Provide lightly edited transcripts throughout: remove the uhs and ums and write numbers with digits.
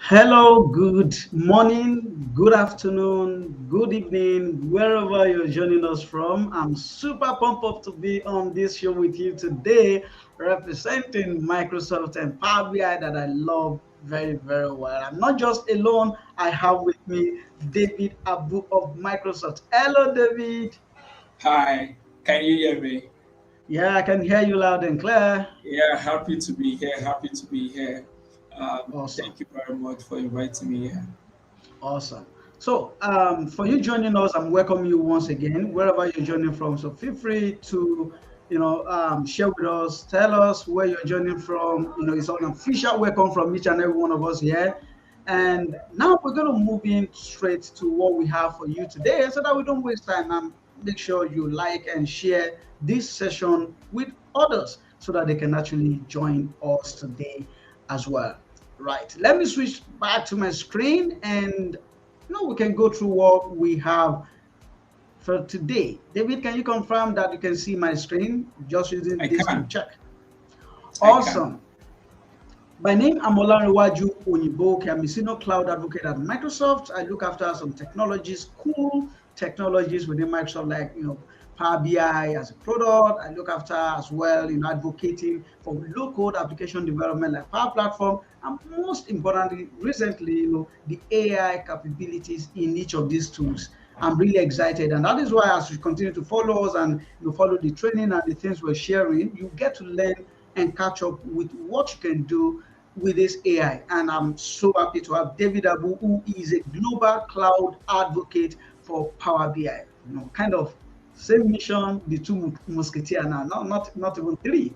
Hello, good morning, good afternoon, good evening, wherever you're joining us from. I'm super pumped up to be on this show with you today, representing Microsoft and Power BI that I love very, very well. I'm not just alone, I have with me David Abu of Microsoft. Hello, David. Hi, can you hear me? Yeah, I can hear you loud and clear. Yeah, happy to be here. Happy to be here. Awesome. Thank you very much for inviting me here. Awesome. So, for you joining us, I'm welcoming you once again, wherever you're joining from. So, feel free to, share with us, tell us where you're joining from. It's an official welcome from each and every one of us here. And now we're going to move in straight to what we have for you today, so that we don't waste time. And make sure you like and share this session with others, so that they can actually join us today as well. Right. Let me switch back to my screen and we can go through what we have for today. David, can you confirm that you can see my screen just using I this to can. check? I can. Awesome. By name, I'm Olanrewaju Onyibo. I'm a senior cloud advocate at Microsoft. I look after some technologies, cool technologies within Microsoft, like Power BI as a product. I look after as well, advocating for low-code application development like Power Platform, and most importantly, recently, the AI capabilities in each of these tools. I'm really excited, and that is why, as you continue to follow us and follow the training and the things we're sharing, you get to learn and catch up with what you can do with this AI. And I'm so happy to have David Abu, who is a global cloud advocate for Power BI. Kind of same mission, the two musketeers now, not even three.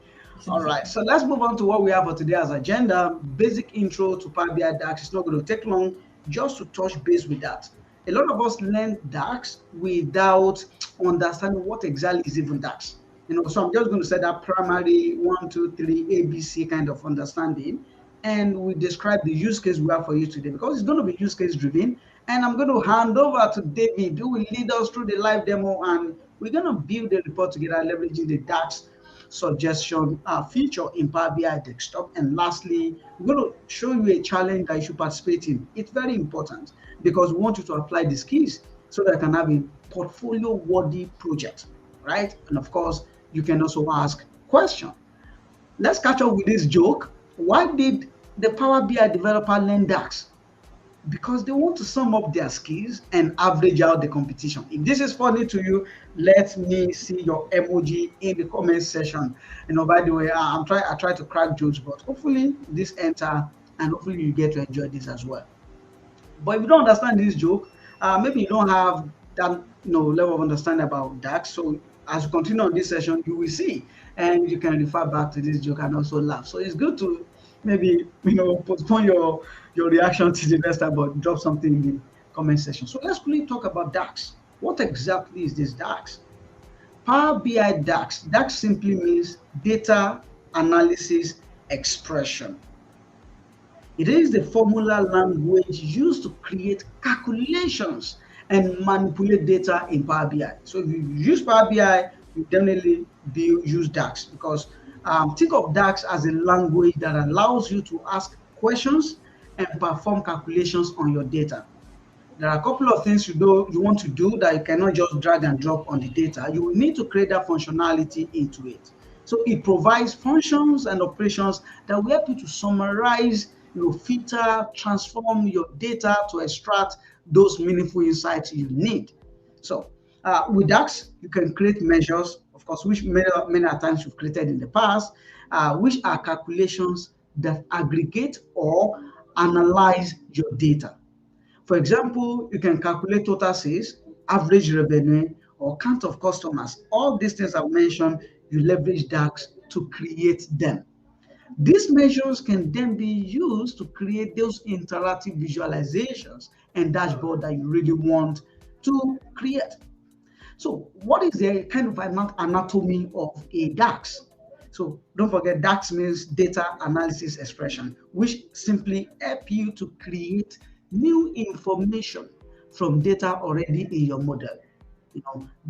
All right, so let's move on to what we have for today as agenda. Basic intro to Power BI DAX. It's not going to take long, just to touch base with that. A lot of us learn DAX without understanding what exactly is even DAX. So I'm just going to say that primary one, two, three, ABC kind of understanding, and we describe the use case we have for you today, because it's going to be use case driven. And I'm going to hand over to David, who will lead us through the live demo, and we're going to build a report together, leveraging the DAX suggestion feature in Power BI desktop. And lastly, we're going to show you a challenge that you should participate in. It's very important because we want you to apply the skills so that you can have a portfolio worthy project, right? And of course, you can also ask questions. Let's catch up with this joke. Why did the Power BI developer learn DAX? Because they want to sum up their skills and average out the competition. If this is funny to you, let me see your emoji in the comment section. By the way, I try to crack jokes, but hopefully this enter and hopefully you get to enjoy this as well. But if you don't understand this joke, maybe you don't have that level of understanding about DAX. So as you continue on this session, you will see, and you can refer back to this joke and also laugh. So it's good to maybe postpone your reaction to the next time, but drop something in the comment section. So let's quickly talk about DAX. What exactly is this DAX? Power BI DAX. DAX simply means data analysis expression. It is the formula language used to create calculations and manipulate data in Power BI. So if you use Power BI, you definitely use DAX, because think of DAX as a language that allows you to ask questions and perform calculations on your data. There are a couple of things you want to do that you cannot just drag and drop on the data. You will need to create that functionality into it. So it provides functions and operations that will help you to summarize, filter, transform your data to extract those meaningful insights you need. So with DAX, you can create measures, of course, which many times you've created in the past, which are calculations that aggregate or analyze your data. For example, you can calculate total sales, average revenue, or count of customers. All these things I've mentioned, you leverage DAX to create them. These measures can then be used to create those interactive visualizations and dashboard that you really want to create. So what is the kind of anatomy of a DAX? So don't forget, DAX means data analysis expression, which simply help you to create new information from data already in your model.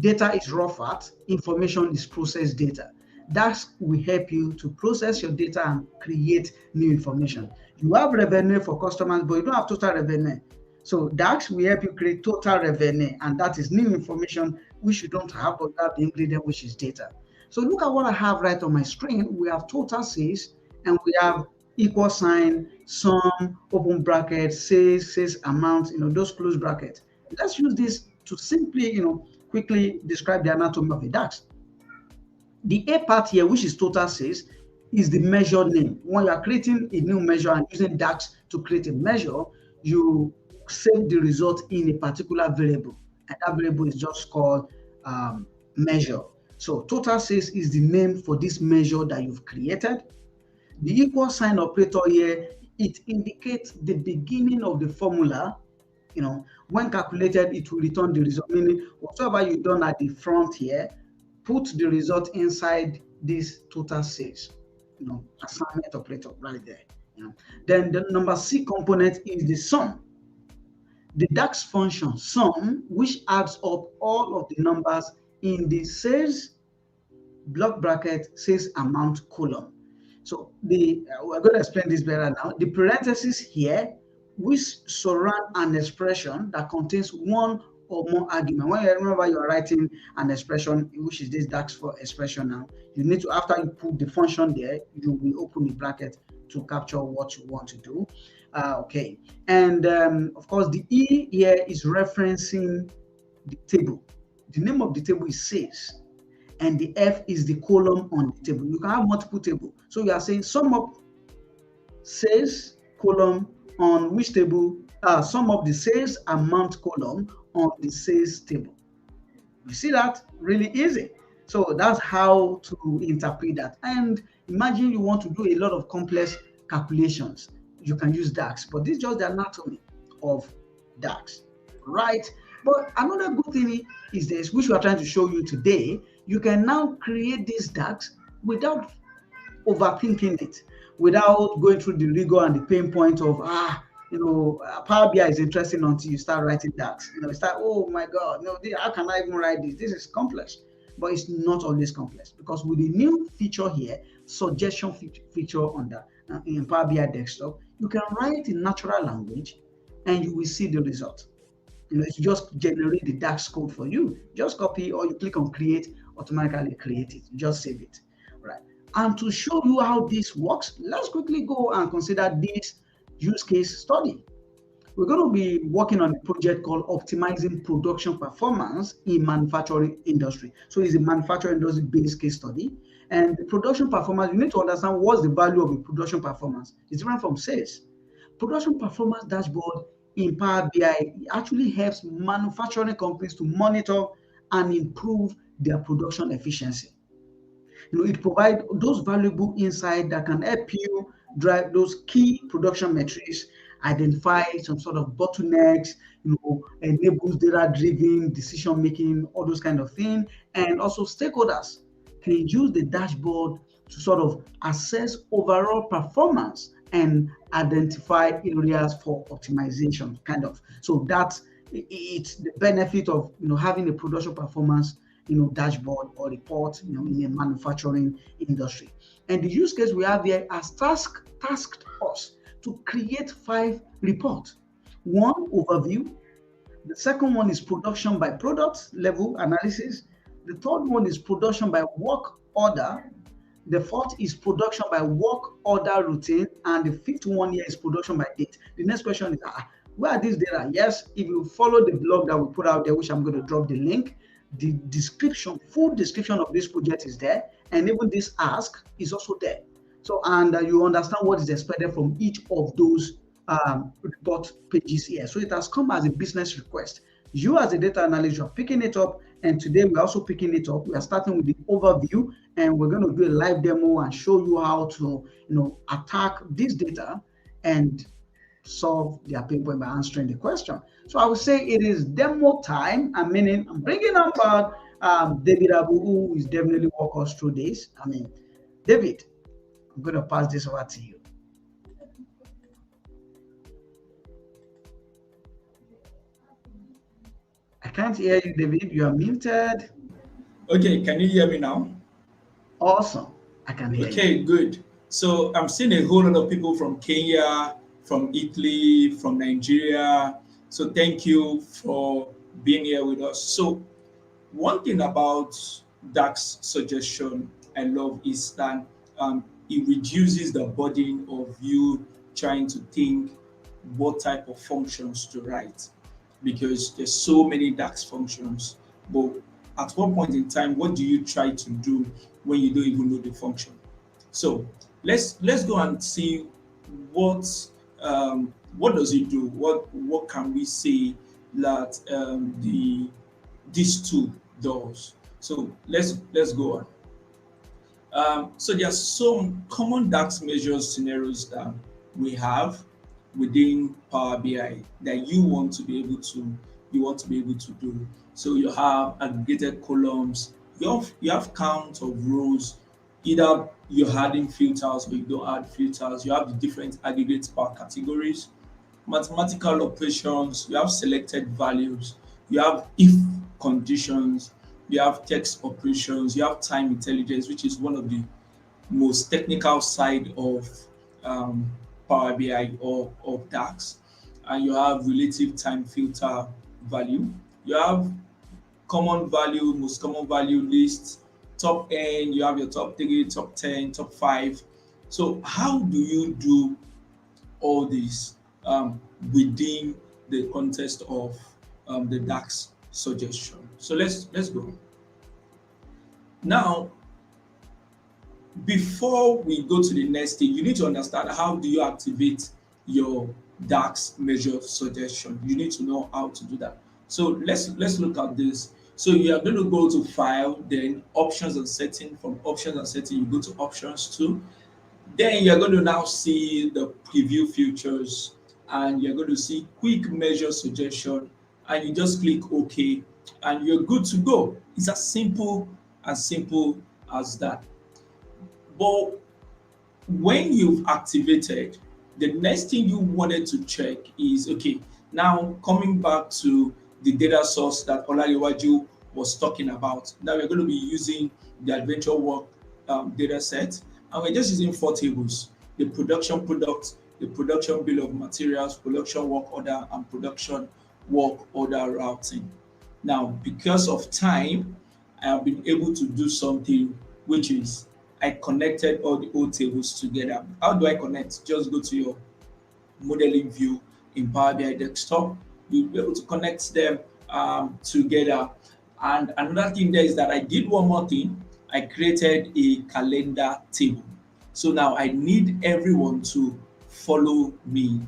Data is raw fact, information is processed data. DAX will help you to process your data and create new information. You have revenue for customers, but you don't have total revenue. So DAX will help you create total revenue, and that is new information which you don't have, but you have the ingredient, which is data. So look at what I have right on my screen. We have total sales, and we have equal sign, sum, open bracket, sales amount, those close brackets. Let's use this to simply, quickly describe the anatomy of a DAX. The A part here, which is total sales, is the measure name. When you are creating a new measure and using DAX to create a measure, you save the result in a particular variable, and that variable is just called measure. So total sales is the name for this measure that you've created. The equal sign operator here, it indicates the beginning of the formula. When calculated, it will return the result, meaning whatever you've done at the front here, put the result inside this total sales, assignment operator right there. Then the number C component is the sum. The DAX function sum, which adds up all of the numbers in the sales block bracket sales amount column. So we're going to explain this better now. The parentheses here, which surround an expression that contains one or more argument. Whenever you are writing an expression, which is this DAX for expression now, you need to, after you put the function there, you will open the bracket to capture what you want to do. Okay, and of course the E here is referencing the table. The name of the table is sales, and the F is the column on the table. You can have multiple tables. So you are saying sum up sales column on which table? Sum up the sales amount column on the sales table. You see that? Really easy. So that's how to interpret that. And imagine you want to do a lot of complex calculations. You can use DAX, but this is just the anatomy of DAX, right? But another good thing is this, which we are trying to show you today. You can now create this DAX without overthinking it, without going through the rigor and the pain point of Power BI is interesting until you start writing DAX. You start, oh my God, how can I even write this? This is complex, but it's not always complex, because with the new feature here, suggestion feature on in Power BI desktop, you can write in natural language, and you will see the result. It's just generate the DAX code for you. Just copy, or you click on create, automatically create it. Just save it, right? And to show you how this works, let's quickly go and consider this use case study. We're going to be working on a project called Optimizing Production Performance in Manufacturing Industry. So it's a manufacturing industry based case study. And the production performance, you need to understand what's the value of a production performance. It's different from sales. Production performance dashboard in Power BI actually helps manufacturing companies to monitor and improve their production efficiency. It provides those valuable insights that can help you drive those key production metrics, identify some sort of bottlenecks, enables data-driven decision making, all those kind of things, and also stakeholders can use the dashboard to sort of assess overall performance and identify areas for optimization, kind of. So that's it's the benefit of having a production performance dashboard or report in a manufacturing industry. And the use case we have here has tasked us to create 5 reports. One, overview. The second one is production by product level analysis. The third one is production by work order. The fourth is production by work order routine. And the fifth one here is production by date. The next question is, where are these data? Yes, if you follow the blog that we put out there, which I'm going to drop the link, the description, full description of this project is there, and even this ask is also there. So, and you understand what is expected from each of those report pages here. So it has come as a business request. You as a data analyst, you're picking it up, and today we're also picking it up. We are starting with the overview, and we're going to do a live demo and show you how to, attack this data and solve their pain point by answering the question. So I would say it is demo time. I'm bringing up David Abu, who is definitely walk us through this. David, I'm going to pass this over to you. I can't hear you, David. You are muted. Okay, can you hear me now? Awesome. I can hear you. Okay, good. So I'm seeing a whole lot of people from Kenya, from Italy, from Nigeria. So thank you for being here with us. So one thing about DAX suggestion I love is that it reduces the burden of you trying to think what type of functions to write, because there's so many DAX functions. But at what point in time, what do you try to do when you don't even know the function? So let's go and see what what does it do? What can we say that the this tool does? So let's go on. So there are some common DAX measures scenarios that we have within Power BI that you want to be able to do. So you have aggregated columns, you have count of rows, either you're adding filters or you don't add filters, you have the different aggregates per categories, mathematical operations, you have selected values, you have if conditions, you have text operations, you have time intelligence, which is one of the most technical side of um, Power BI or of DAX, and you have relative time filter value. You have common value, most common value list, top n. You have your top 3, top 10, top 5. So how do you do all this within the context of the DAX suggestion? So let's go. Now, before we go to the next thing, you need to understand how do you activate your DAX measure suggestion. You need to know how to do that. So let's look at this. So you are going to go to file, then options and setting. From options and setting, you go to options 2. Then you're going to now see the preview features, and you're going to see quick measure suggestion, and you just click OK, and you're good to go. It's as simple as that. But when you've activated, the next thing you wanted to check is okay, now coming back to the data source that Olariwaju was talking about. Now we're going to be using the adventure work data set, and we're just using 4 tables: the production product, the production bill of materials, production work order, and production work order routing. Now, because of time, I have been able to do something, which is I connected all the old tables together. How do I connect? Just go to your modeling view in Power BI desktop. You'll be able to connect them together. And another thing there is that I did one more thing. I created a calendar table. So now I need everyone to follow me.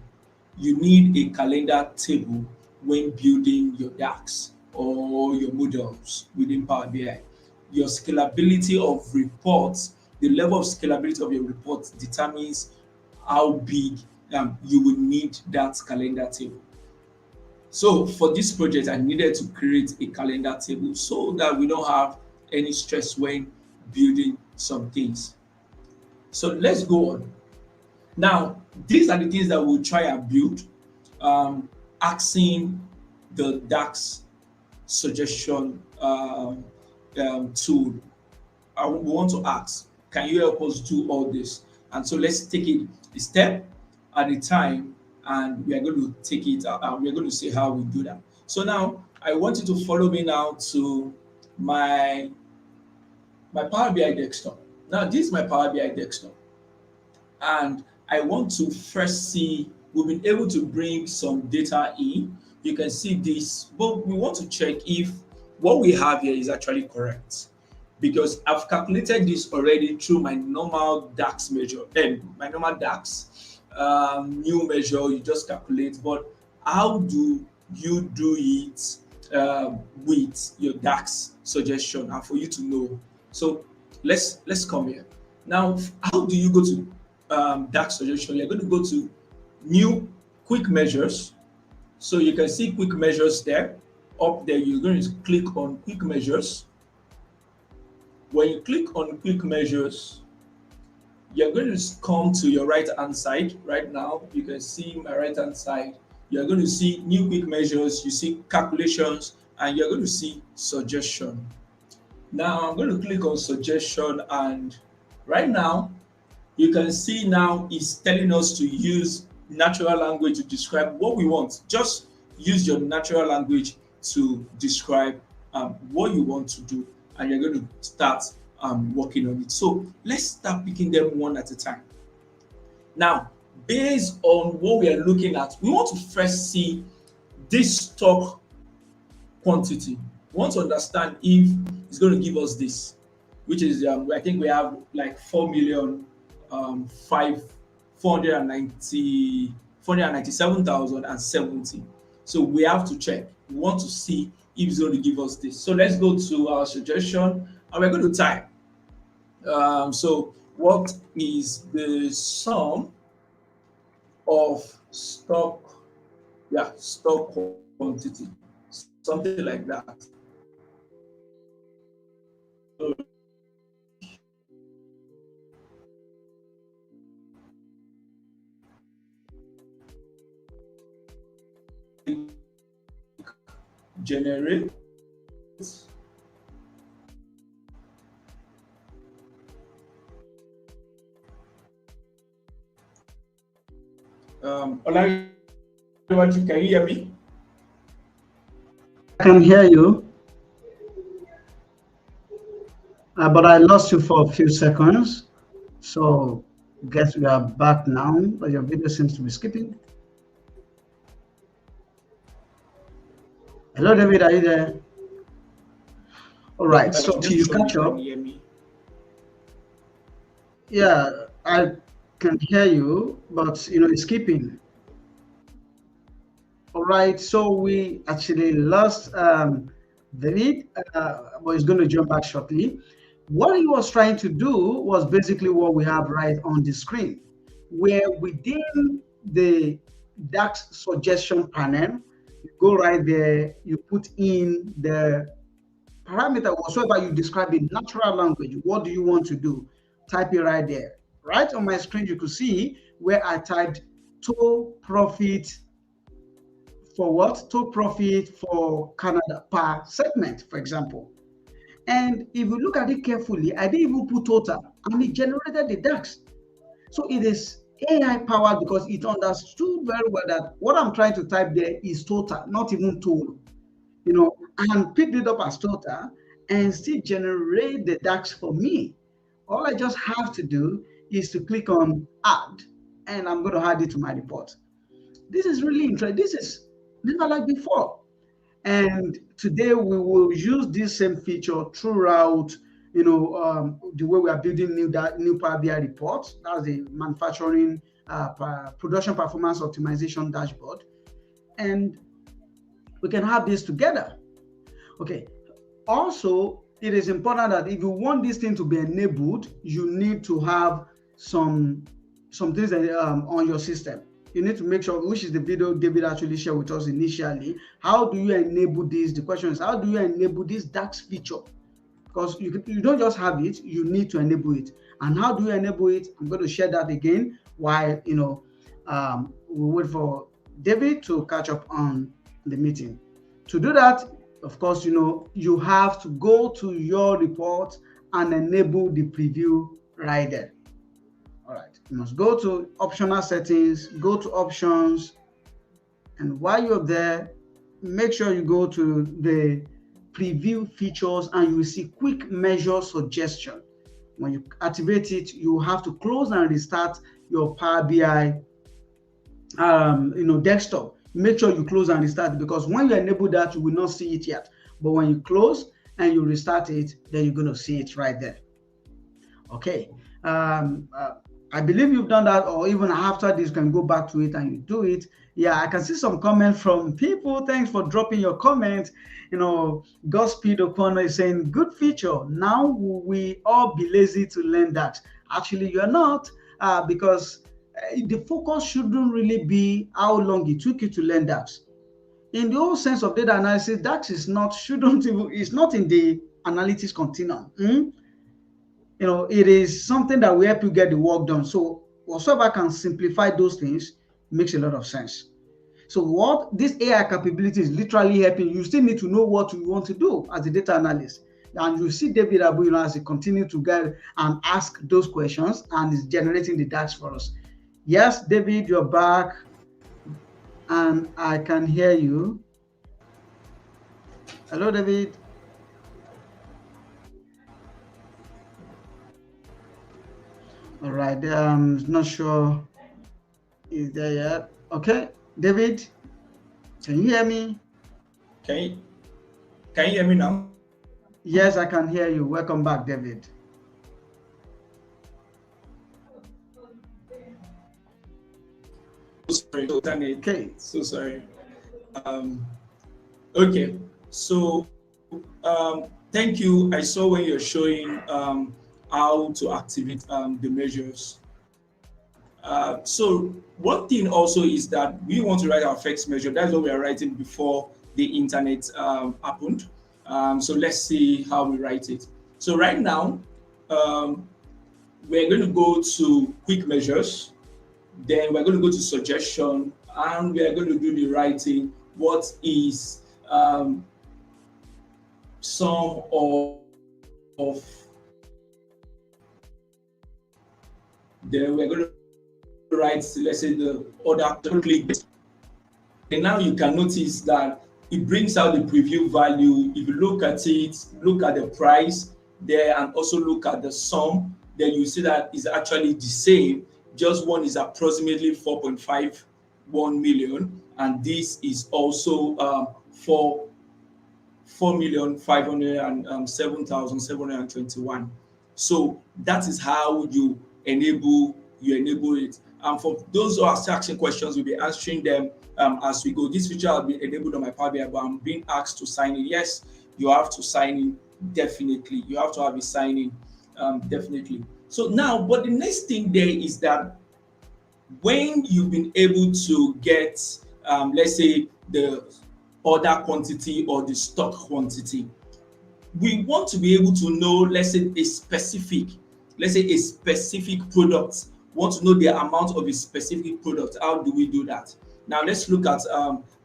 You need a calendar table when building your DAX or your models within Power BI. Your scalability of reports, the level of scalability of your reports determines how big you will need that calendar table. So for this project, I needed to create a calendar table so that we don't have any stress when building some things. So let's go on. Now, these are the things that we'll try and build, asking the DAX suggestion tool. We want to ask, can you help us do all this? And so let's take it a step at a time, and we are going to take it and we're going to see how we do that. So now I want you to follow me now to my Power BI desktop. Now this is my Power BI desktop, and I want to first see, we've been able to bring some data in. You can see this, but we want to check if what we have here is actually correct, because I've calculated this already through my normal DAX measure, my normal DAX new measure. You just calculate, but how do you do it with your DAX suggestion, and for you to know? So let's come here now. How do you go to DAX suggestion? You're going to go to new quick measures. So you can see quick measures there. Up there, you're going to click on quick measures. When you click on quick measures, you're going to come to your right hand side. Right now, you can see my right hand side. You're going to see new quick measures, you see calculations, and you're going to see suggestion. Now I'm going to click on suggestion, and right now you can see now it's telling us to use natural language to describe what we want. Just use your natural language to describe what you want to do, and you're going to start working on it. So let's start picking them one at a time. Now, based on what we are looking at, we want to first see this stock quantity. We want to understand if it's going to give us this, which is I think we have like 4,000,000 five 497,070. So we have to check. We want to see if it's going to give us this. So let's go to our suggestion, and we're going to type. So what is the sum of stock? Yeah, stock quantity, something like that. So generate. Olariwaju, can you hear me? I can hear you, but I lost you for a few seconds. So, guess we are back now, but your video seems to be skipping. Hello, David, are you there? All right, so till you catch up. Yeah, I can hear you, but it's skipping. All right, so we actually lost David, but he's going to jump back shortly. What he was trying to do was basically what we have right on the screen, where within the DAX suggestion panel, you go right there, you put in the parameter whatsoever you describe in natural language. What do you want to do? Type it right there. Right on my screen, you could see where I typed total profit for what? Total profit for Canada per segment, for example. And if you look at it carefully, I didn't even put total, and it generated the DAX. So it is AI powered because it understood very well that what I'm trying to type there is total, not even total, and picked it up as total and still generate the DAX for me. All I just have to do is to click on add, and I'm going to add it to my report. This is really interesting. This is never like before. And today we will use this same feature throughout, the way we are building new Power BI reports. That's the manufacturing production performance optimization dashboard. And we can have this together. Okay. Also, it is important that if you want this thing to be enabled, you need to have some things on your system. You need to make sure, which is the video David actually shared with us initially. How do you enable this? The question is, how do you enable this DAX feature? Because you don't just have it, you need to enable it. And how do you enable it? I'm going to share that again while we wait for David to catch up on the meeting. To do that, of course, you have to go to your report and enable the preview right there. All right, you must go to optional settings, go to options, and while you're there, make sure you go to the preview features and you will see quick measure suggestion. When you activate it, you have to close and restart your Power BI desktop. Make sure you close and restart, because when you enable that, you will not see it yet. But when you close and you restart it, then you're going to see it right there. Okay. I believe you've done that, or even after this, you can go back to it and you do it. Yeah, I can see some comments from people. Thanks for dropping your comments. Godspeed O'Connor is saying, good feature. Now we all be lazy to learn that. Actually, you're not, because the focus shouldn't really be how long it took you to learn DAX. In the whole sense of data analysis, DAX is not in the analytics continuum. It is something that will help you get the work done. So whatsoever can simplify those things makes a lot of sense. So what this AI capability is literally helping you still need to know what you want to do as a data analyst. And you see David Abu, as he continue to guide and ask those questions and is generating the DAX for us. Yes, David, you're back and I can hear you. Hello, David. All right, not sure is there yet. Okay, David, can you hear me? Can you can you hear me now? Yes, I can hear you. Welcome back, David. Sorry, internet. Okay. So sorry. Um, okay. So thank you. I saw when you're showing how to activate the measures. So one thing also is that we want to write our FX measure. That's what we are writing before the internet happened. So let's see how we write it. So right now, um, we're going to go to quick measures. Then we're going to go to suggestion, and we are going to do the writing. What is sum of then we're going to write, let's say, the order click. And now you can notice that it brings out the preview value. If you look at it, look at the price there, and also look at the sum, then you see that it's actually the same. Just one is approximately 4.51 million, and this is also 4,507,721. So that is how you enable it. And for those who are still asking questions, we'll be answering them as we go. This feature has been enabled on my Power BI, but I'm being asked to sign in. Yes, you have to sign in, definitely. You have to have a sign in, definitely. So now, but the next thing there is that when you've been able to get, let's say, the order quantity or the stock quantity, we want to be able to know, let's say, a specific product. Want to know the amount of a specific product. How do we do that? Now let's look at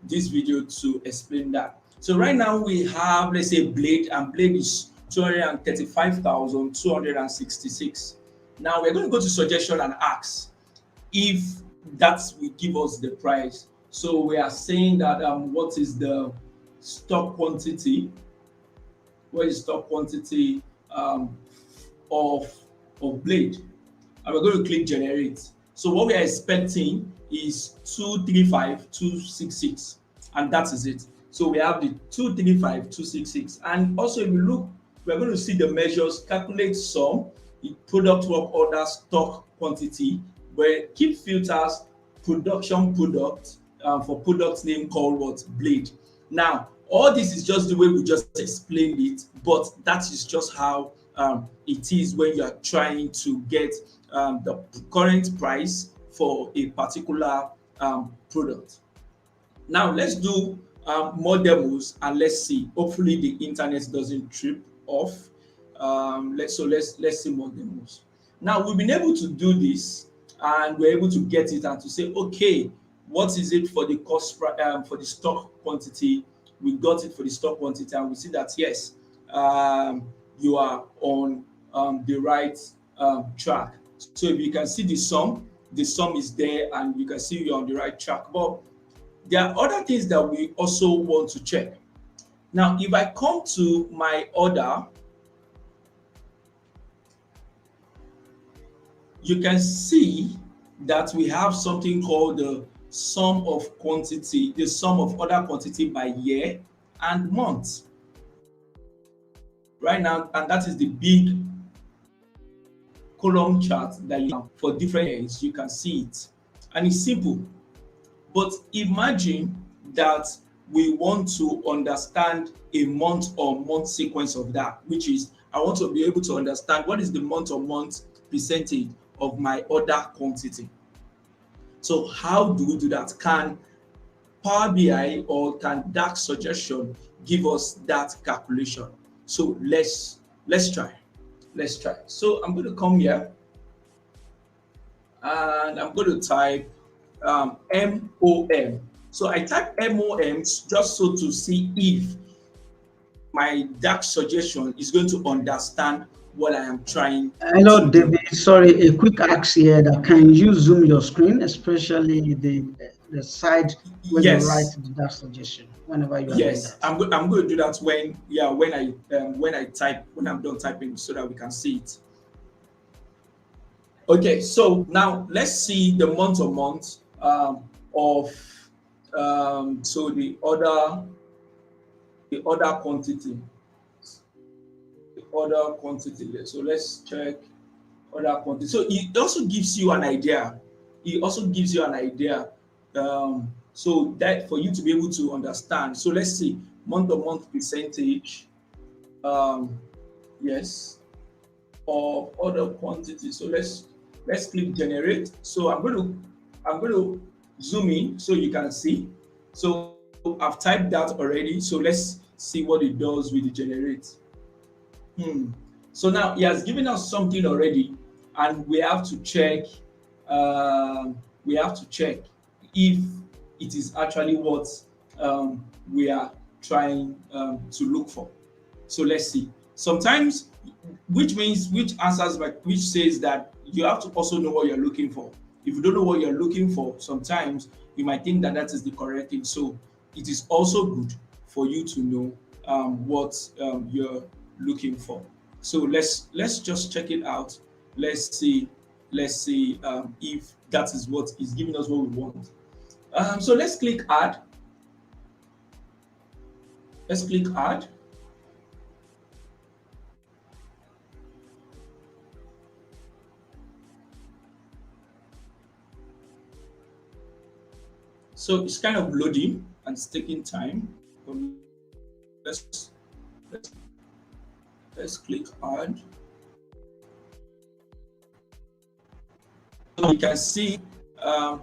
this video to explain that. So right now we have, let's say, blade, and blade is 235,266. Now we're going to go to suggestion and ask if that will give us the price. So we are saying that what is the stock quantity? What is stock quantity of blade? And we're going to click generate. So what we are expecting is 235,266, and that is it. So we have the 235,266, and also if you look, we're going to see the measures: calculate sum, product work order, stock quantity, where keep filters, production product, for product name called what? Blade. Now all this is just the way we just explained it, but that is just how it is when you are trying to get the current price for a particular product. Now let's do more demos, and let's see. Hopefully the internet doesn't trip off. Let's see more demos. Now we've been able to do this, and we're able to get it and to say, okay, what is it for the cost for the stock quantity? We got it for the stock quantity, and we see that yes, you are on the right track. So if you can see the sum is there, and you can see you're on the right track. But there are other things that we also want to check. Now, if I come to my order, you can see that we have something called the sum of quantity, the sum of order quantity by year and month. Right now, and that is the big column chart that you have for different years. You can see it, and it's simple. But imagine that we want to understand a month or month sequence of that, which is I want to be able to understand what is the month or month percentage of my order quantity. So how do we do that? Can Power BI or can DAX Suggestion give us that calculation? So let's try. Let's try. So I'm going to come here, and I'm going to type MOM. So I type MOM just so to see if my DAX suggestion is going to understand what I am trying to Hello, do. David. Sorry, a quick ask here. That can you zoom your screen, especially the side where you write Yes, that suggestion, whenever you are doing yes, that. I'm going to do that when, yeah, when I type, when I'm done typing, so that we can see it. Okay, so now let's see the month to month of so the other quantity, the other quantity there. So let's check other quantity. So it also gives you an idea. It also gives you an idea. So that for you to be able to understand. So let's see month to month percentage. Um, yes, of other quantity. So let's click generate. So I'm going to zoom in so you can see. So I've typed that already. So let's see what it does with the generate. Hmm. So now he has given us something already, and we have to check. We have to check if it is actually what we are trying to look for. So let's see. Sometimes, which answers which says that you have to also know what you're looking for. If you don't know what you're looking for, sometimes you might think that that is the correct thing. So it is also good for you to know what you're looking for. So let's just check it out. Let's see. Let's see if that is what is giving us what we want. So let's click add. Let's click add. So it's kind of loading and it's taking time. Let's let's, let's click add. So you can see um,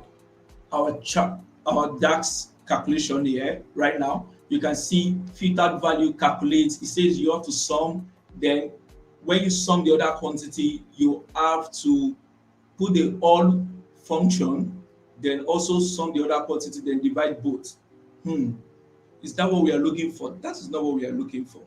our chart, our DAX calculation here right now. You can see filtered value calculates. It says you have to sum. Then when you sum the other quantity, you have to put the all function, then also sum the other quantity, then divide both. Hmm. Is that what we are looking for? That is not what we are looking for.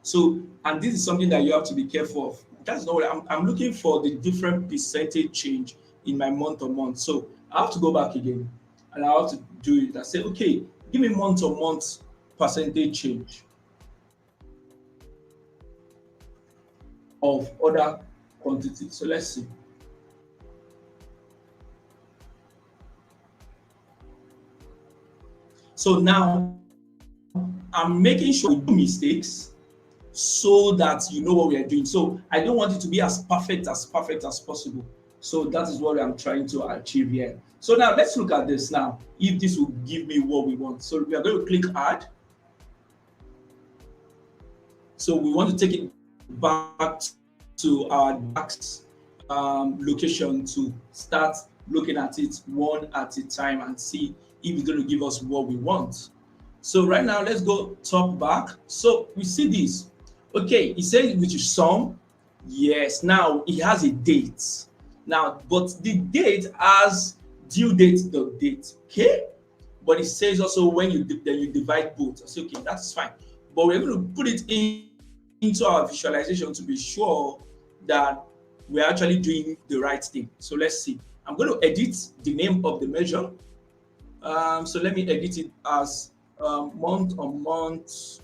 So, and this is something that you have to be careful of. That's not what I'm looking for, the different percentage change in my month to month. So I have to go back again and I have to do it. I say, okay, give me month to month percentage change of other quantities. So let's see. So now I'm making sure we do mistakes so that you know what we are doing. So I don't want it to be as perfect as possible. So that is what I'm trying to achieve here. So now let's look at this now. If this will give me what we want. So we are going to click add. So we want to take it back to our DAX location to start looking at it one at a time and see if it's going to give us what we want. So right now, let's go top back. So we see this. Okay, it says which is sum. Yes, now it has a date. Now, but the date has due date the date. Okay, but it says also when you then you divide both. I say okay, that's fine. But we're going to put it into our visualization to be sure that we're actually doing the right thing. So let's see. I'm going to edit the name of the measure. So let me edit it as month on month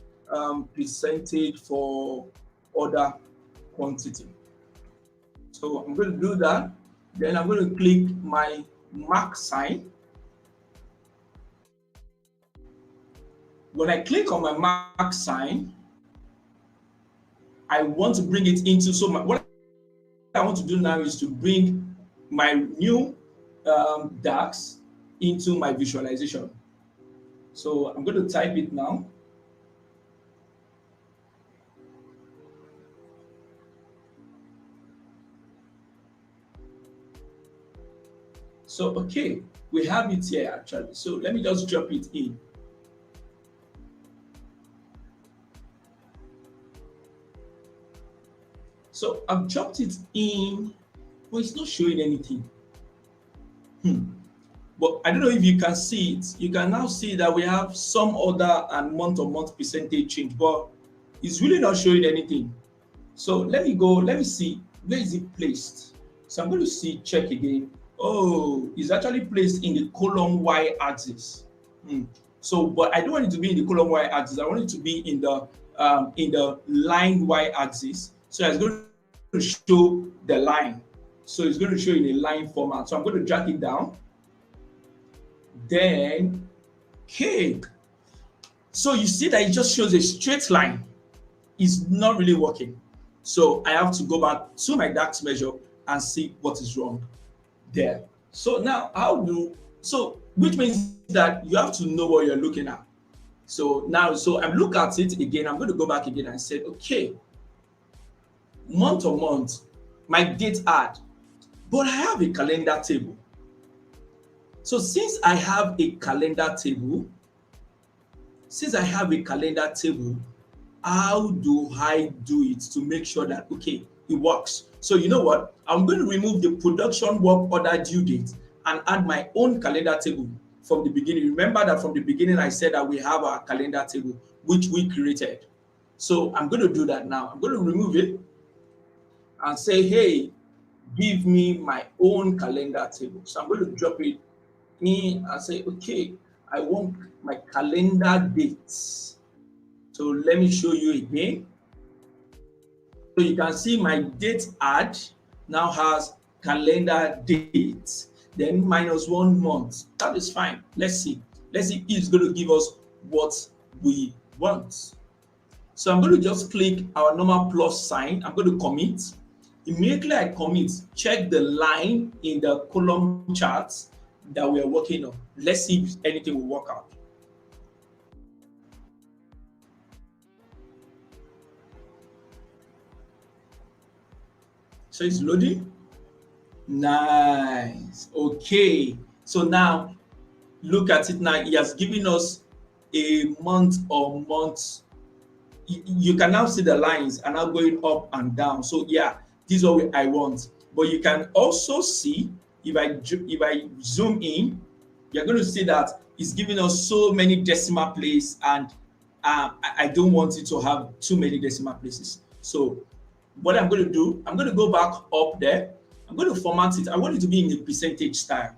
percentage for order quantity. So I'm going to do that. Then I'm going to click my mark sign. When I click on my mark sign, I want to bring it into, so what I want to do now is to bring my new DAX into my visualization. So I'm going to type it now. So, okay, we have it here actually. So let me just drop it in. So I've dropped it in, but it's not showing anything. But I don't know if you can see it. You can now see that we have some other and month-on-month percentage change, but it's really not showing anything. So let me go, let me see, where is it placed? So I'm going to see, check again. Oh, it's actually placed in the column Y axis. So, but I don't want it to be in the column Y axis. I want it to be in the line Y axis. So it's going to show the line. So it's going to show in a line format. So I'm going to drag it down. Then, okay. So you see that it just shows a straight line. It's not really working. So I have to go back to my DAX measure and see what is wrong there. So now which means that you have to know what you're looking at. So now, so I look at it again. I'm going to go back again and say, okay, month on month, my date add, but I have a calendar table. So since I have a calendar table, how do I do it to make sure that, okay, it works? So you know what? I'm going to remove the production work order due date and add my own calendar table from the beginning. Remember that from the beginning, I said that we have our calendar table, which we created. So I'm going to do that now. I'm going to remove it and say, hey, give me my own calendar table. So I'm going to drop it in and say, okay, I want my calendar dates. So let me show you again. So you can see my date add now has calendar dates, then -1 month. That is fine. Let's see if it's going to give us what we want. So I'm going to just click our normal plus sign. I'm going to commit. Immediately I commit, check the line in the column charts that we are working on. Let's see if anything will work out. So it's loading. Nice. Okay. So now look at it now. It has given us a month on month. You can now see the lines are now going up and down. So yeah, this is what I want. But you can also see, if I zoom in, you're going to see that it's giving us so many decimal places, and I don't want it to have too many decimal places. So what I'm going to do, I'm going to go back up there. I'm going to format it. I want it to be in a percentage style,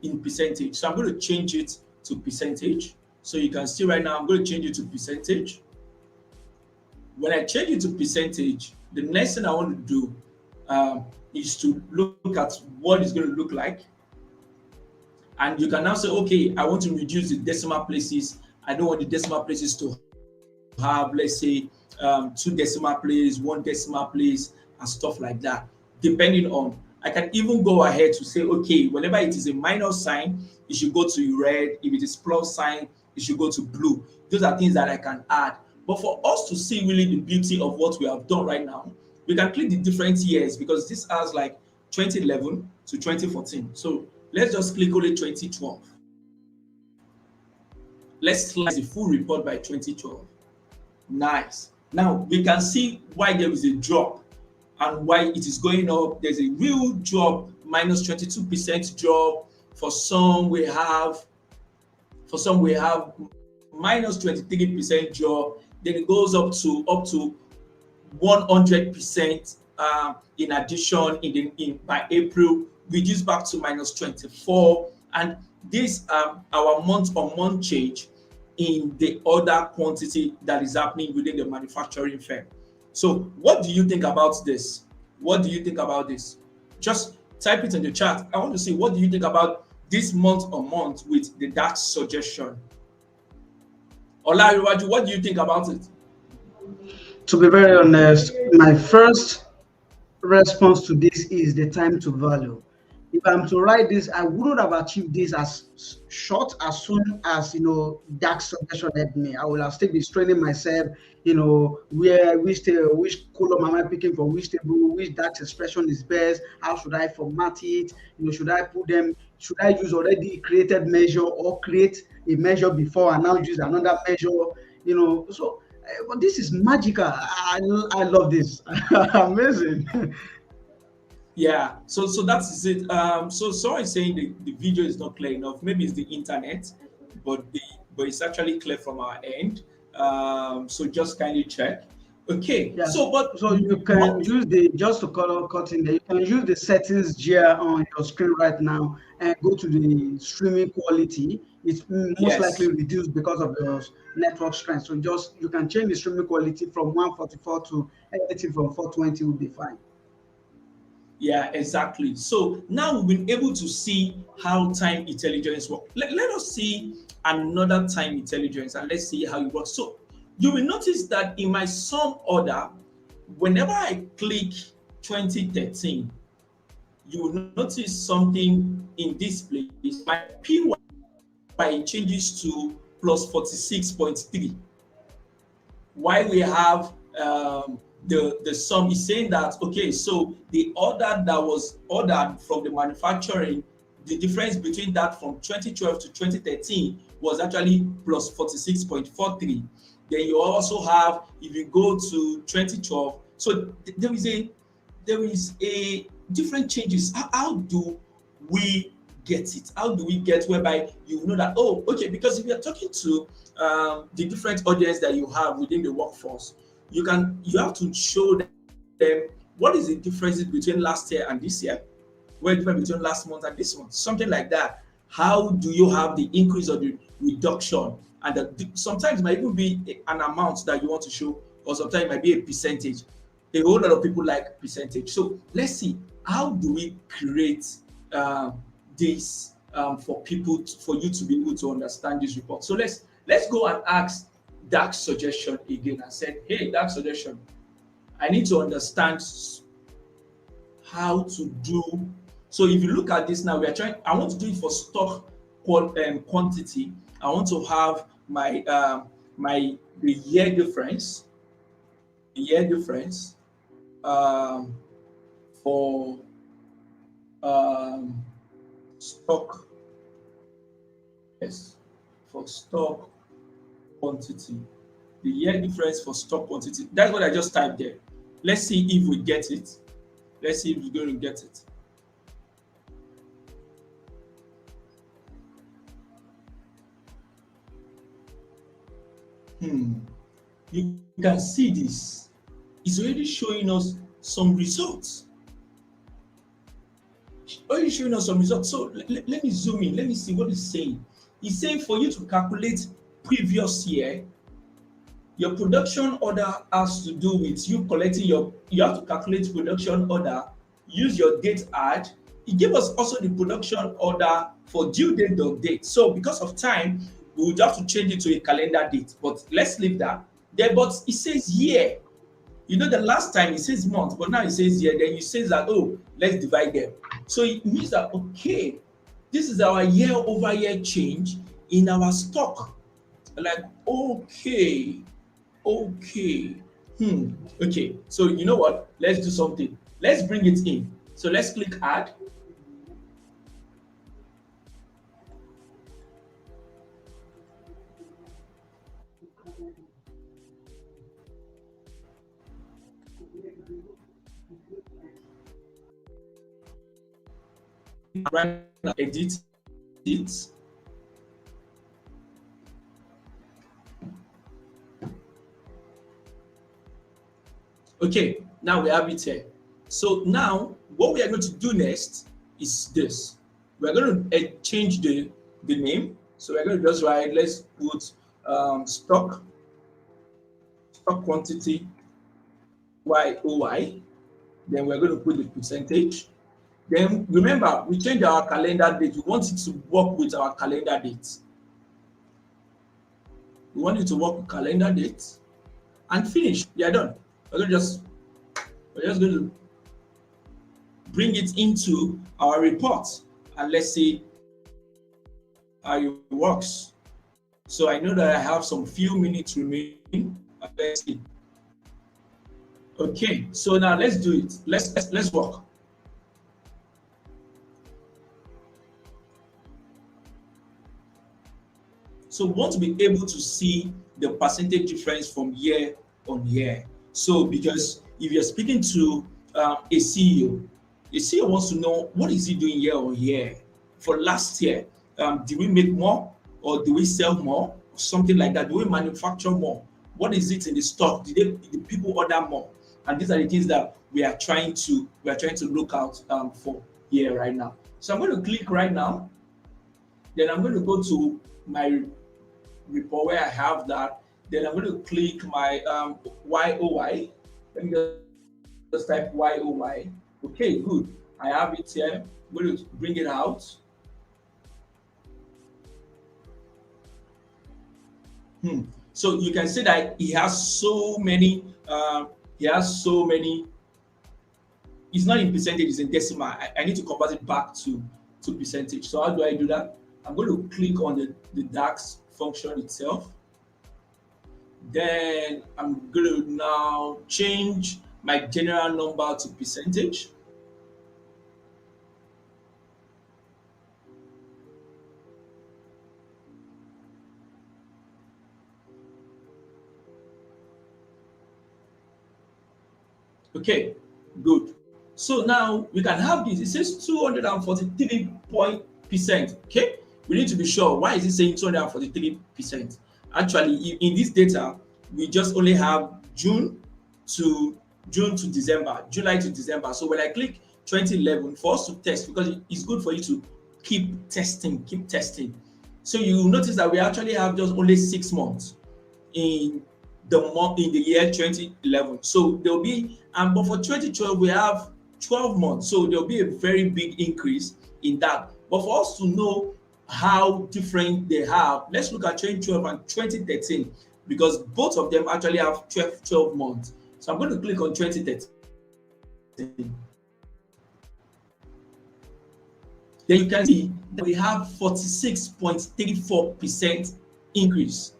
in percentage. So I'm going to change it to percentage. So you can see right now, I'm going to change it to percentage. When I change it to percentage, the next thing I want to do is to look at what it's going to look like. And you can now say, okay, I want to reduce the decimal places. I don't want the decimal places to have, let's say, 2 decimal places, 1 decimal place, and stuff like that. Depending on, I can even go ahead to say, okay, whenever it is a minus sign, it should go to red. If it is plus sign, it should go to blue. Those are things that I can add. But for us to see really the beauty of what we have done right now, we can click the different years, because this has like 2011 to 2014. So let's just click only 2012. Let's slice the full report by 2012. Nice. Now we can see why there is a drop and why it is going up. There's a real drop, minus 22% drop. For some we have minus 23% drop. Then it goes up to 100%. In addition, by April, reduced back to minus 24, and this our month-on-month change in the order quantity that is happening within the manufacturing firm. So what do you think about this? What do you think about this? Just type it in the chat. I want to see, what do you think about this month-on-month with the DAX suggestion? Olariwaju, what do you think about it? To be very honest, my first response to this is the time to value. If I'm to write this, I wouldn't have achieved this as short as soon as DAX suggestion helped me. I will have still be training myself, which column am I picking for which table, which DAX expression is best, how should I format it, should I put them, should I use already created measure or create a measure before and now use another measure, so but this is magical. I love this. Amazing. Yeah, so that is it. So someone is saying the video is not clear enough. Maybe it's the internet, but it's actually clear from our end. So just kindly check. Okay, Yes. so but So you can what? use the, just to color cut in there, you can use the settings gear on your screen right now and go to the streaming quality. It's most likely Yes, reduced because of your network strength. So just you can change the streaming quality from 144 to anything from 420 will be fine. yeah, exactly. So now we've been able to see how time intelligence works. Let us see another time intelligence and let's see how it works. So you will notice that in my sum order, whenever I click 2013, you will notice something in this place. My PY changes to plus 46.3. Why we have the sum is saying that okay, so the order that was ordered from the manufacturing, the difference between that from 2012 to 2013 was actually plus 46.43. Then you also have, if you go to 2012, so there is a different changes. How do we get it? How do we get whereby you know that, oh, okay, because if you're talking to the different audience that you have within the workforce, you have to show them what is the differences between last year and this year, what is the difference between last month and this month, something like that. How do you have the increase or the reduction? And sometimes it might even be an amount that you want to show, or sometimes it might be a percentage. A whole lot of people like percentage. So let's see, how do we create this for people for you to be able to understand this report. So let's go and ask DAX suggestion again and said, hey, DAX suggestion, I need to understand how to do. So if you look at this now, we are trying. I want to do it for stock quantity. I want to have my the year difference, the year difference um, for um, stock, yes, for stock quantity. The year difference for stock quantity. That's what I just typed there. Let's see if we get it. Let's see if we're going to get it. Hmm. You can see this. It's already showing us some results. Already showing us some results. So let me zoom in. Let me see what it's saying. It's saying for you to calculate previous year, your production order has to do with you collecting you have to calculate production order, use your date add. It gave us also the production order for due date. So because of time, we would have to change it to a calendar date. But let's leave that there. But it says year. You know, the last time it says month, but now it says year. Then you say that, oh, let's divide them. So it means that okay, this is our year over year change in our stock. Like, okay, okay. Hmm. Okay. So you know what? Let's do something. Let's bring it in. So let's click add. Right now, edit it. Okay. Now we have it here. So now what we are going to do next is this. We're going to change the name. So we're going to just write. Let's put stock quantity YOY. Then we're going to put the percentage. Then remember, we change our calendar date. We want it to work with our calendar date. We want it to work with calendar date and finish. We are done. We're just going to bring it into our report and let's see how it works. So I know that I have some few minutes remaining. Let's see. Okay, so now let's do it. Let's work. So we want to be able to see the percentage difference from year on year. So because if you're speaking to a CEO, The CEO wants to know what is he doing year on year. For last year, did we make more or do we sell more or something like that? Do we manufacture more? What is it in the stock? Did people order more? And these are the things that we are trying to look out for here right now. So I'm going to click right now. Then I'm going to go to my report where I have that. Then I'm going to click my YOY. Let me just type YOY. Okay, good. I have it here. I'm going to bring it out. So you can see that he has so many. He has so many. It's not in percentage; it's in decimal. I need to convert it back to percentage. So how do I do that? I'm going to click on the DAX function itself. Then I'm going to now change my general number to percentage. Okay, good. So now we can have this. It says 243 percent. Okay, we need to be sure. Why is it saying 243%? Actually, in this data, we just only have to June to December, July to December. So when I click 2011 for us to test, because it's good for you to keep testing, keep testing. So you notice that we actually have just only 6 months in in the year 2011. So there'll be but for 2012 we have 12 months. So there'll be a very big increase in that. But for us to know how different they have, let's look at 2012 and 2013 because both of them actually have 12 months. So I'm going to click on 2013. Then you can see that we have 46.34% increase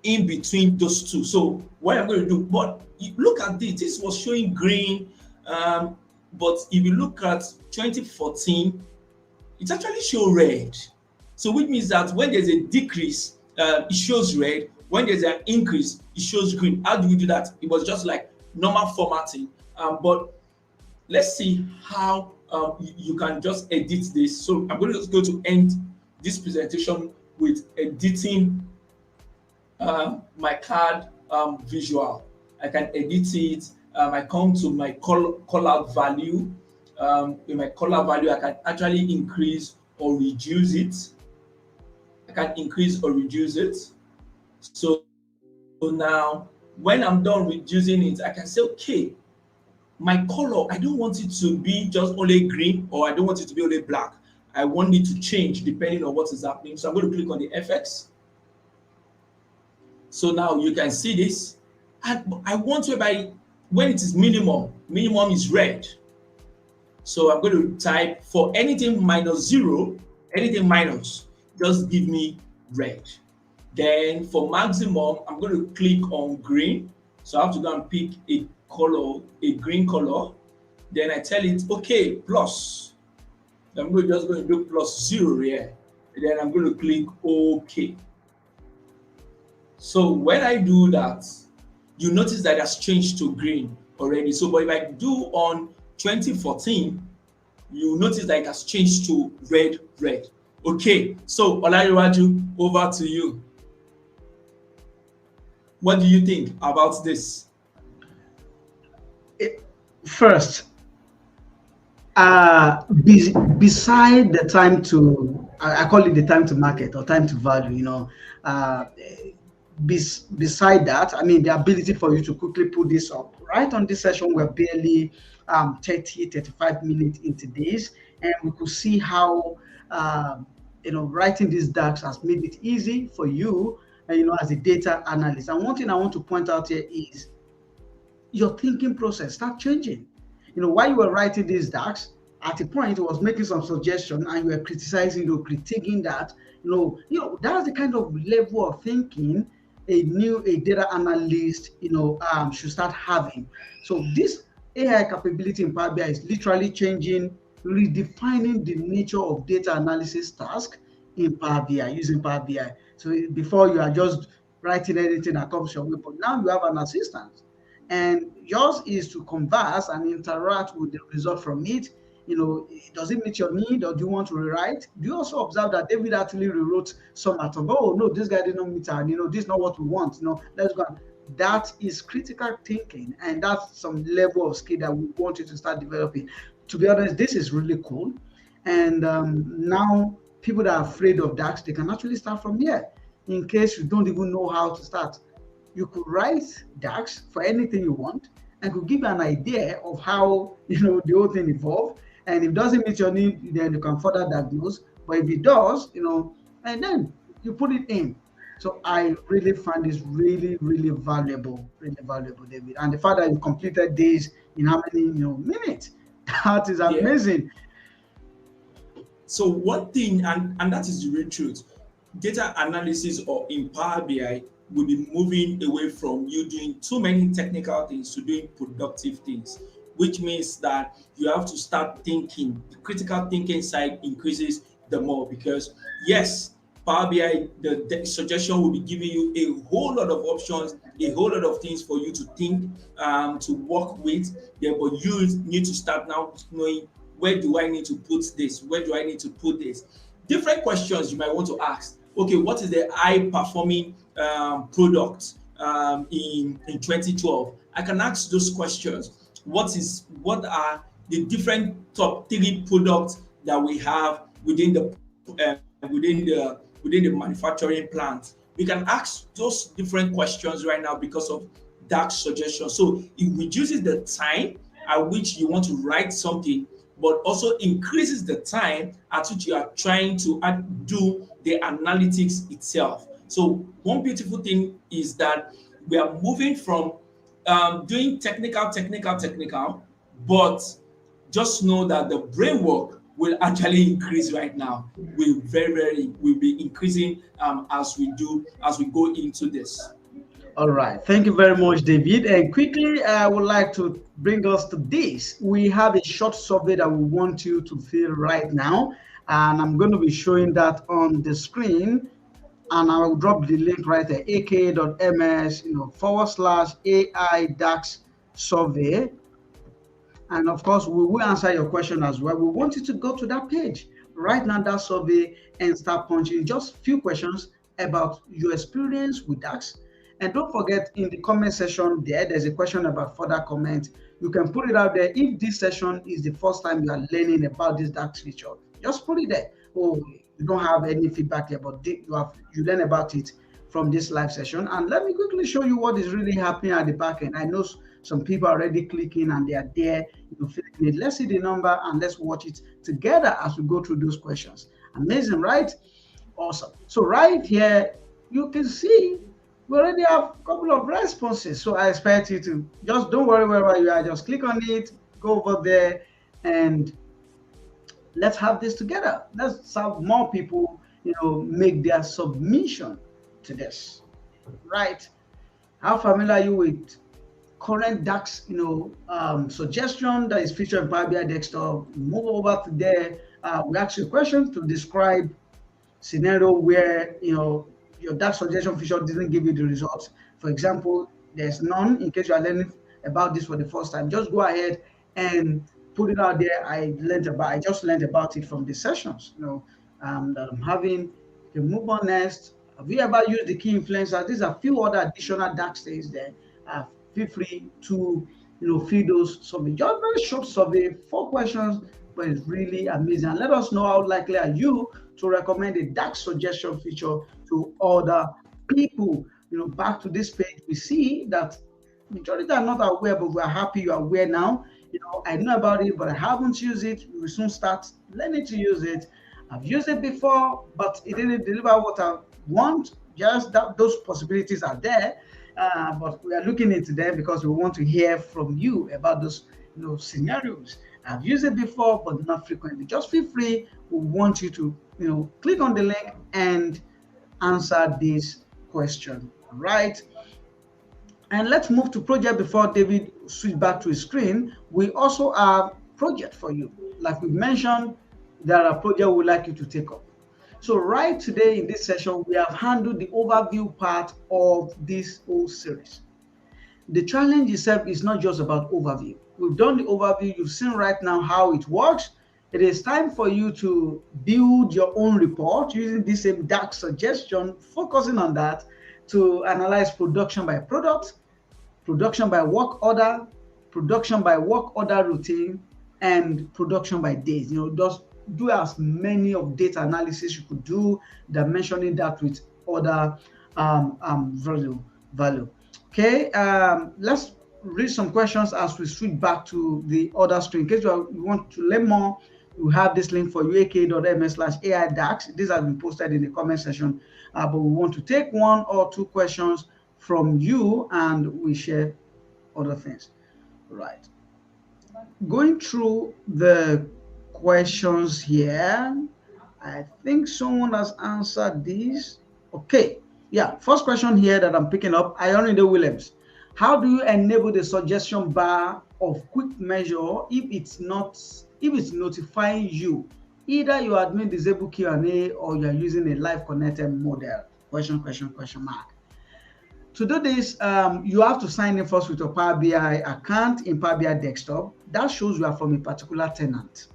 in between those two. So what I'm going to do, but look at this. This was showing green, but if you look at 2014, it actually shows red. So which means that when there's a decrease, it shows red. When there's an increase, it shows green. How do we do that? It was just like normal formatting. But let's see how you can just edit this. So I'm going to just go to end this presentation with editing my card visual. I can edit it. I come to my call out value. In my color value, I can actually increase or reduce it. I can increase or reduce it. So now, when I'm done reducing it, I can say, okay, my color, I don't want it to be just only green or I don't want it to be only black. I want it to change depending on what is happening. So I'm going to click on the FX. So now you can see this. And I want whereby when it is minimum is red. So I'm going to type for anything -0, anything minus, just give me red. Then for maximum, I'm going to click on green. So I have to go and pick a color, a green color. Then I tell it, okay, plus. I'm just going to do +0 here. And then I'm going to click OK. So when I do that, you notice that it has changed to green already. So but if I do on 2014, you notice that it has changed to red. Okay, so Olariwaju, over to you. What do you think about this? First, beside the time to, I call it the time to market or time to value, beside that, I mean, the ability for you to quickly put this up. Right on this session, we're barely 35 minutes into this, and we could see how, writing these DAX has made it easy for you, as a data analyst. And one thing I want to point out here is your thinking process start changing. While you were writing these DAX, at a point it was making some suggestion and you were criticizing, critiquing that. That's the kind of level of thinking a data analyst, should start having. So this AI capability in Power BI is literally changing, redefining the nature of data analysis task in Power BI, using Power BI. So before you are just writing anything that comes your way, but now you have an assistant and yours is to converse and interact with the result from it. Does it meet your need, or do you want to rewrite? Do you also observe that David actually rewrote some at all? Oh no, this guy didn't meet our, this is not what we want. Let's go. That is critical thinking, and that's some level of skill that we want you to start developing. To be honest, this is really cool. And now people that are afraid of DAX, they can actually start from here. In case you don't even know how to start, you could write DAX for anything you want, and could give you an idea of how the whole thing evolved. And if it doesn't meet your need, then you can further diagnose. But if it does, and then you put it in. So I really find this really, really valuable, David. And the fact that you completed this in how many minutes, that is Yeah. amazing. So one thing, and that is the real truth, data analysis or in Power BI will be moving away from you doing too many technical things to doing productive things, which means that you have to start thinking. The critical thinking side increases the more, because yes, Power BI, the suggestion will be giving you a whole lot of options, a whole lot of things for you to think, to work with. Yeah, but you need to start now knowing, where do I need to put this? Where do I need to put this? Different questions you might want to ask. Okay, what is the high performing product in 2012? I can ask those questions. What are the different top three products that we have within the manufacturing plant? We can ask those different questions right now because of DAX suggestion. So it reduces the time at which you want to write something, but also increases the time at which you are trying to do the analytics itself. So one beautiful thing is that we are moving from doing technical, but just know that the brain work will actually increase right now. Will be increasing as we go into this. All right. Thank you very much, David. And quickly, I would like to bring us to this. We have a short survey that we want you to fill right now. And I'm going to be showing that on the screen. And I will drop the link right there, aka.ms, /AI DAX survey. And of course, we will answer your question as well. We want you to go to that page right now, that survey, and start punching just a few questions about your experience with DAX. And don't forget, in the comment section there's a question about further comment. You can put it out there. If this session is the first time you are learning about this DAX feature, just put it there. Oh, you don't have any feedback here, but you learn about it from this live session. And let me quickly show you what is really happening at the back end. I know some people are already clicking and they are there, filling it. Let's see the number and let's watch it together as we go through those questions. Amazing, right? Awesome. So right here, you can see we already have a couple of responses. So I expect you to just don't worry wherever you are, just click on it, go over there, and let's have this together. Let's have more people, make their submission to this, right? How familiar are you with current DAX, suggestion that is featured in Power BI Desktop? Move over to there. We ask you a question to describe scenario where, your DAX suggestion feature didn't give you the results. For example, there's none. In case you are learning about this for the first time, just go ahead and put it out there. I just learned about it from the sessions, that I'm having. You can move on next. Have you ever used the key influencers? These are a few other additional DAX things there. Feel free to, fill those survey. Just very short survey, 4 questions, but it's really amazing. And let us know how likely are you to recommend a DAX suggestion feature to other people. Back to this page, we see that majority are not aware, but we're happy you're aware now. I know about it, but I haven't used it. We will soon start learning to use it. I've used it before, but it didn't deliver what I want. Just that those possibilities are there, but we are looking into them because we want to hear from you about those scenarios. I've used it before, but not frequently. Just feel free. We want you to click on the link and answer this question. All right. And let's move to project before David switch back to his screen. We also have project for you. Like we mentioned, there are projects we'd like you to take up. So right today in this session, we have handled the overview part of this whole series. The challenge itself is not just about overview. We've done the overview. You've seen right now how it works. It is time for you to build your own report using this same DAX suggestion, focusing on that to analyze production by product, production by work order, production by work order routine, and production by days. Just do as many of data analysis you could do, dimensioning that with other value. Okay, let's read some questions as we switch back to the other screen. In case you want to learn more, we have this link for you, aka.ms/AI DAX. These have been posted in the comment section, but we want to take 1 or 2 questions from you and we share other things. Right. Going through the questions here, I think someone has answered these. Okay. Yeah, first question here that I'm picking up, Ionide Williams. How do you enable the suggestion bar of quick measure if it's notifying you? Either you admin disable Q&A or you're using a live connected model? Question mark. To do this, you have to sign in first with your Power BI account in Power BI Desktop. That shows you are from a particular tenant.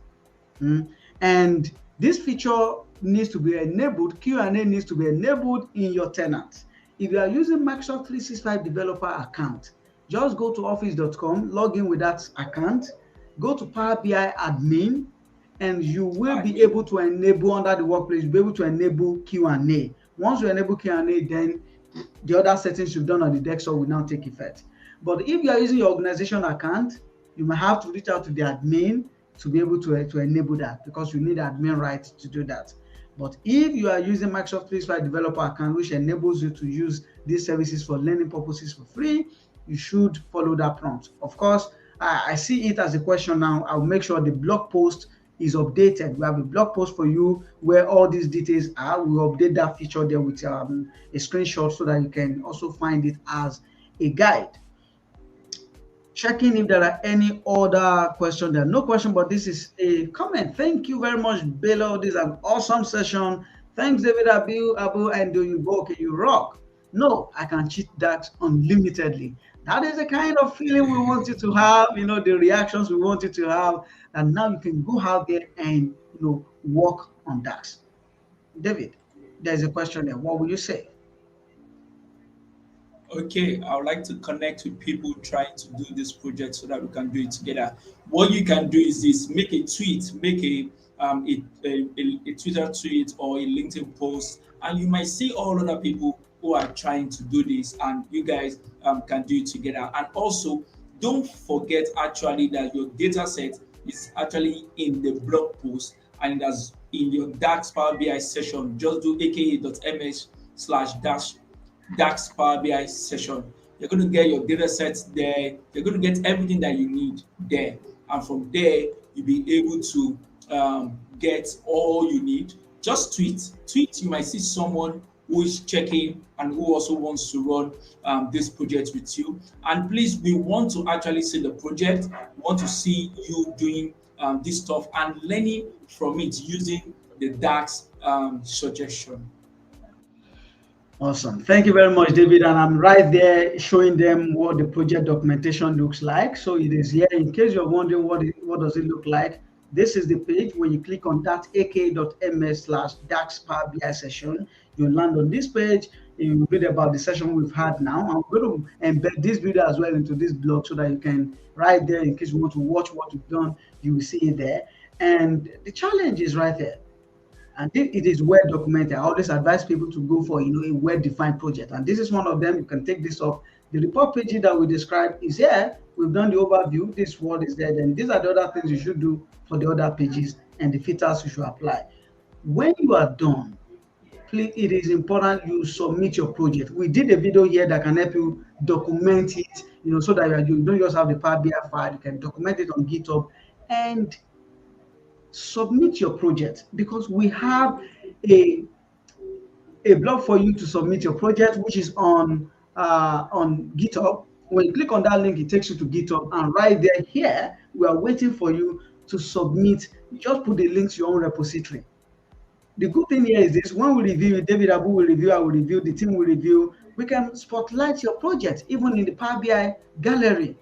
And this feature needs to be enabled, Q&A needs to be enabled in your tenant. If you are using Microsoft 365 developer account, just go to office.com, log in with that account, go to Power BI admin, and you will be able to enable under the workplace, you'll be able to enable Q&A. Once you enable Q&A, then the other settings you've done on the desktop will now take effect. But if you are using your organization account, you might have to reach out to the admin to be able to enable that, because you need admin rights to do that. But if you are using Microsoft 365 developer account, which enables you to use these services for learning purposes for free, you should follow that prompt. Of course, I see it as a question now. I'll make sure the blog post is updated. We have a blog post for you where all these details are. We'll update that feature there with a screenshot so that you can also find it as a guide. Checking if there are any other questions. There are no question, but this is a comment. Thank you very much, Bello. This is an awesome session. Thanks, David Abu, and do you book? You rock. No, I can cheat DAX unlimitedly. That is the kind of feeling we want you to have, the reactions we want you to have. And now you can go out there and, work on DAX. David, there's a question there. What will you say? Okay, I would like to connect with people trying to do this project so that we can do it together. What you can do is this: make a tweet, make a Twitter tweet or a LinkedIn post, and you might see all other people who are trying to do this, and you guys can do it together. And also, don't forget actually that your data set is actually in the blog post and that's in your DAX Power BI session. Just do aka.ms/DAX Power BI session. You're going to get your data sets there. You're going to get everything that you need there. And from there, you'll be able to get all you need. Just tweet. You might see someone who is checking and who also wants to run this project with you. And please, we want to actually see the project. We want to see you doing this stuff and learning from it using the DAX suggestion. Awesome. Thank you very much, David. And I'm right there showing them what the project documentation looks like. So it is here. In case you're wondering what does it look like, this is the page. When you click on that aka.ms/DAX Power BI session, you land on this page. You read about the session we've had now. I'm going to embed this video as well into this blog so that you can, right there, in case you want to watch what we've done, you will see it there. And the challenge is right there. And it is well documented. I always advise people to go for a well-defined project. And this is one of them. You can take this off. The report page that we described is here. We've done the overview. This one is there. Then these are the other things you should do for the other pages and the filters you should apply. When you are done, please, it is important you submit your project. We did a video here that can help you document it, so that you don't just have the Power BI file. You can document it on GitHub and submit your project, because we have a blog for you to submit your project, which is on GitHub. When you click on that link, it takes you to GitHub, and right there, we are waiting for you to submit. You just put the link to your own repository. The good thing here is this: when we review, David Abu will review, I will review, the team will review. We can spotlight your project even in the Power BI gallery.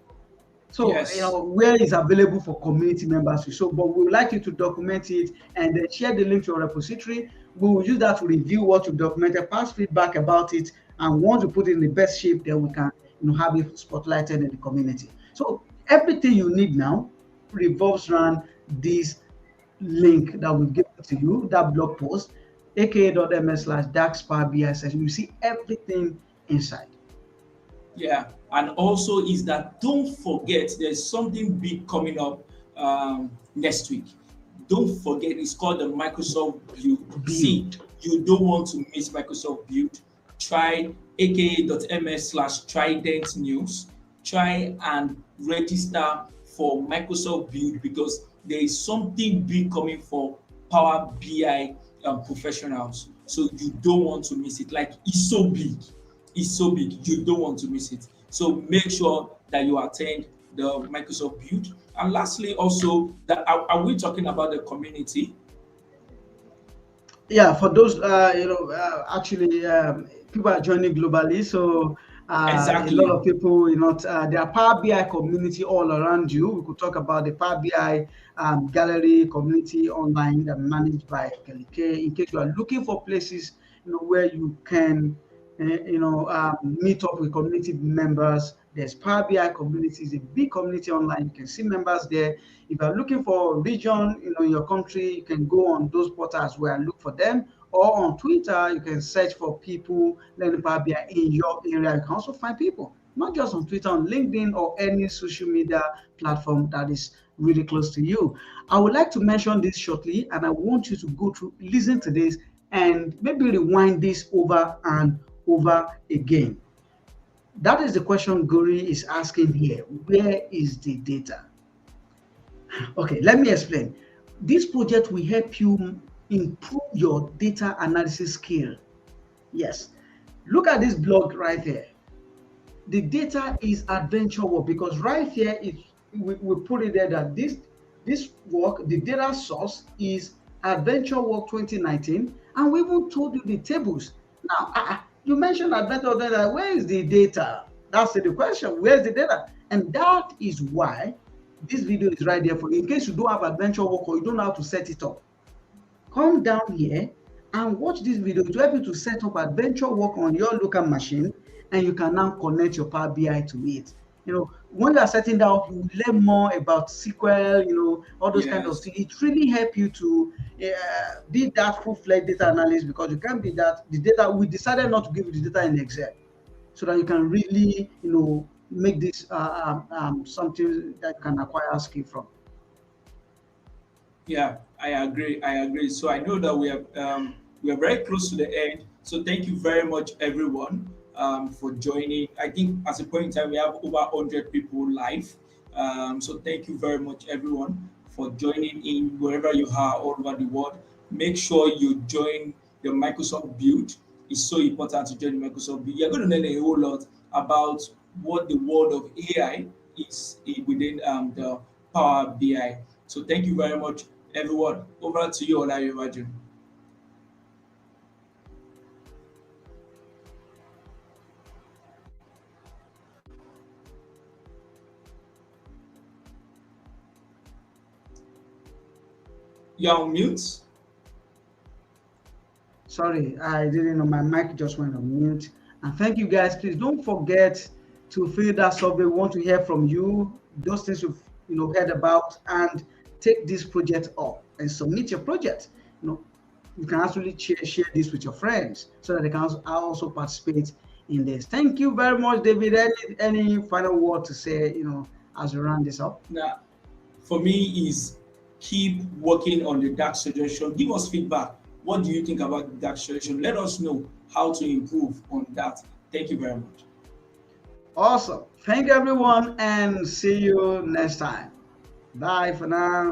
So, Yes. where is available for community members to show, but we would like you to document it and then share the link to your repository. We will use that to review what you documented, pass feedback about it, and once we put it in the best shape, then we can, have it spotlighted in the community. So everything you need now revolves around this link that we've given to you, that blog post, aka.ms/DAX Power BI session. You see everything inside. Yeah, and also is that don't forget there's something big coming up next week. Don't forget it's called the Microsoft Build. See, Build. you don't want to miss Microsoft Build. Try aka.ms/Trident News. Try and register for Microsoft Build because there is something big coming for Power BI professionals. So you don't want to miss it. Like it's so big, you don't want to miss it. So make sure that you attend the Microsoft Build. And lastly, also, that are we talking about the community? Yeah, for those, actually, people are joining globally. So a lot Exactly. of people, there are Power BI community all around you. We could talk about the Power BI gallery community online that managed by Kelly K. In case you are looking for places, where you can, meet up with community members. There's Power BI community, is a big community online. You can see members there. If you're looking for a region, in your country, you can go on those portals where and look for them. Or on Twitter, you can search for people learning Power BI in your area. You can also find people, not just on Twitter, on LinkedIn or any social media platform that is really close to you. I would like to mention this shortly, and I want you to go through, listen to this, and maybe rewind this over and over again. That is the question Guri is asking here. Where is the data? Okay, let me explain. This project will help you improve your data analysis skill. Yes. Look at this blog right here. The data is adventure work because right here we put it there that this work, the data source is adventure work 2019, and we even told you the tables. Now, you mentioned adventure data. Where is the data? That's the question. Where's the data? And that is why this video is right there for you. In case you don't have adventure work or you don't know how to set it up, come down here and watch this video to help you to set up adventure work on your local machine, and you can now connect your Power BI to it. When you are setting that up, you learn more about SQL, all those kind of Yes. things. It really help you to be that full-fledged data analyst, because you can't be that. The data, we decided not to give you the data in Excel, so that you can really, make this something that you can acquire skill from. Yeah, I agree. I agree. So I know that we are very close to the end. So thank you very much, everyone, for joining. I think at a point in time we have over 100 people live. So thank you very much, everyone, for joining in wherever you are all over the world. Make sure you join the Microsoft Build. It's so important to join the Microsoft Build. You're going to learn a whole lot about what the world of AI is within the Power BI. So thank you very much, everyone. Over to you, Olayiwaju. You're on mute. Sorry, I didn't know my mic just went on mute. And thank you guys. Please don't forget to fill that survey. We want to hear from you, those things you've heard about, and take this project up and submit your project. You can actually share this with your friends so that they can also participate in this. Thank you very much, David. Any final word to say, as we round this up? Now, for me, is keep working on the DAX suggestion. Give us feedback. What do you think about the DAX suggestion? Let us know how to improve on that. Thank you very much. Awesome. Thank you, everyone, and see you next time. Bye for now.